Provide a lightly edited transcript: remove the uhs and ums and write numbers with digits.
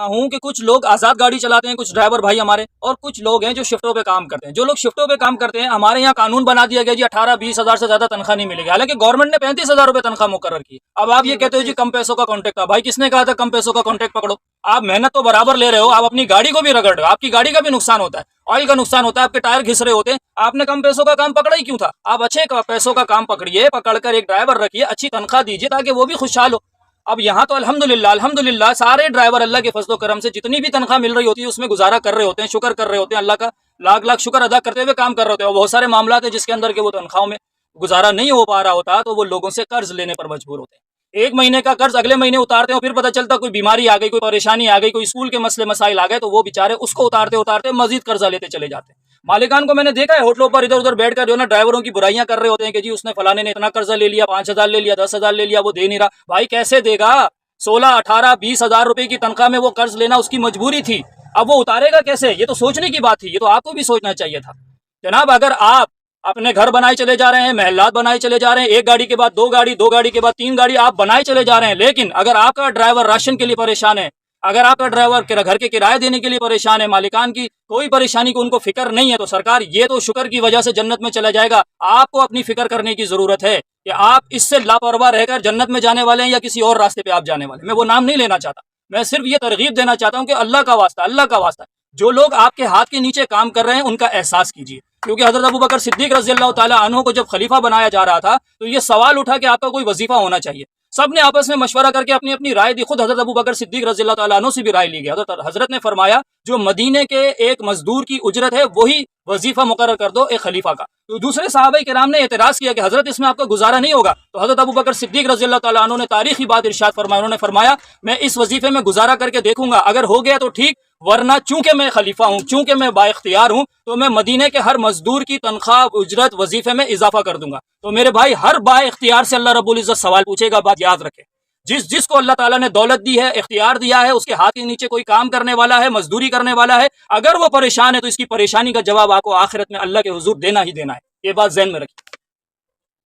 ہوں کہ کچھ لوگ آزاد گاڑی چلاتے ہیں، کچھ ڈرائیور بھائی ہمارے، اور کچھ لوگ ہیں جو شفٹوں پہ کام کرتے ہیں۔ جو لوگ شفٹوں پہ کام کرتے ہیں، ہمارے یہاں قانون بنا دیا گیا جی 18-20 ہزار سے زیادہ تنخواہ نہیں ملے گی، حالانکہ گورنمنٹ نے 35 ہزار روپے تنخواہ مقرر کی۔ اب آپ یہ کہتے ہو جی کم پیسوں کا کانٹریکٹ تھا، بھائی کس نے کہا تھا کم پیسوں کا کانٹریکٹ پکڑو؟ آپ محنت تو برابر لے رہے ہو، آپ اپنی گاڑی کو بھی رگڑ رہے ہو، آپ کی گاڑی کا بھی نقصان ہوتا ہے، آئل کا نقصان ہوتا ہے، آپ کے ٹائر گھس رہے ہوتے ہیں، آپ نے کم پیسوں کا کام پکڑا ہی کیوں تھا؟ آپ اچھے پیسوں کا کام پکڑیے، پکڑ کر ایک ڈرائیور رکھیے، اچھی تنخواہ دیجیے تاکہ وہ بھی خوشحال ہو۔ اب یہاں تو الحمدللہ سارے ڈرائیور اللہ کے فضل و کرم سے جتنی بھی تنخواہ مل رہی ہوتی ہے اس میں گزارا کر رہے ہوتے ہیں، شکر کر رہے ہوتے ہیں، اللہ کا لاکھ لاکھ شکر ادا کرتے ہوئے کام کر رہے ہوتے ہیں۔ اور بہت سارے معاملات ہیں جس کے اندر کہ وہ تنخواہوں میں گزارا نہیں ہو پا رہا ہوتا تو وہ لوگوں سے قرض لینے پر مجبور ہوتے ہیں۔ ایک مہینے کا قرض اگلے مہینے اتارتے ہیں، پھر پتہ چلتا کوئی بیماری آ گئی، کوئی پریشانی آ گئی، کوئی اسکول کے مسئلے مسائل آ گئے تو وہ بیچارے اس کو اتارتے مزید قرضہ لیتے چلے جاتے ہیں۔ مالکان کو میں نے دیکھا ہے ہوٹلوں پر ادھر ادھر بیٹھ کر جو ہے نا ڈرائیوروں کی برائیاں کر رہے ہوتے ہیں کہ جی اس نے فلانے نے اتنا قرضہ لے لیا، 5,000 لے لیا، 10,000 لے لیا، وہ دے نہیں رہا۔ بھائی کیسے دے گا؟ 16, 18, 20 ہزار روپے کی تنخواہ میں وہ قرض لینا اس کی مجبوری تھی، اب وہ اتارے گا کیسے؟ یہ تو سوچنے کی بات تھی، یہ تو آپ کو بھی سوچنا چاہیے تھا جناب۔ اگر آپ اپنے گھر بنائے چلے جا رہے ہیں، محلات بنائے چلے جا رہے ہیں، ایک گاڑی کے بعد 2 گاڑی، 2 گاڑی کے بعد 3 گاڑی آپ بنائے چلے جا رہے ہیں، لیکن اگر آپ کا ڈرائیور راشن کے لیے پریشان ہے، اگر آپ کا ڈرائیور گھر کے کرایہ دینے کے لیے پریشان ہے، مالکان کی کوئی پریشانی کو ان کو فکر نہیں ہے، تو سرکار یہ تو شکر کی وجہ سے جنت میں چلا جائے گا۔ آپ کو اپنی فکر کرنے کی ضرورت ہے کہ آپ اس سے لاپرواہ رہ کر جنت میں جانے والے ہیں یا کسی اور راستے پہ آپ جانے والے ہیں۔ میں وہ نام نہیں لینا چاہتا، میں صرف یہ ترغیب دینا چاہتا ہوں کہ اللہ کا واسطہ جو لوگ آپ کے ہاتھ کے نیچے کام کر رہے ہیں ان کا احساس کیجیے، کیونکہ حضرت ابوبکر صدیق رضی اللہ تعالیٰ عنہ کو جب خلیفہ بنایا جا رہا تھا تو یہ سوال اٹھا کہ آپ کا کوئی وظیفہ ہونا چاہیے۔ سب نے آپس میں مشورہ کر کے اپنی اپنی رائے دی، خود حضرت ابوبکر صدیق رضی اللہ تعالیٰ عنہ سے بھی رائے لی گئی۔ حضرت نے فرمایا جو مدینے کے ایک مزدور کی اجرت ہے وہی وظیفہ مقرر کر دو ایک خلیفہ کا۔ تو دوسرے صحابہ کرام نے اعتراض کیا کہ حضرت اس میں آپ کا گزارا نہیں ہوگا، تو حضرت ابوبکر صدیق رضی اللہ تعالیٰ عنہ نے تاریخی بات ارشاد فرمایا، انہوں نے فرمایا میں اس وظیفے میں گزارا کر کے دیکھوں گا، اگر ہو گیا تو ٹھیک، ورنہ چونکہ میں خلیفہ ہوں، چونکہ میں با اختیار ہوں، تو میں مدینے کے ہر مزدور کی تنخواہ اجرت وظیفے میں اضافہ کر دوں گا۔ تو میرے بھائی ہر با اختیار سے اللہ رب العزت سوال پوچھے گا، بات یاد رکھے۔ جس کو اللہ تعالیٰ نے دولت دی ہے، اختیار دیا ہے، اس کے ہاتھ کے نیچے کوئی کام کرنے والا ہے، مزدوری کرنے والا ہے، اگر وہ پریشان ہے تو اس کی پریشانی کا جواب آپ کو آخرت میں اللہ کے حضور دینا ہی دینا ہے، یہ بات ذہن میں رکھیے۔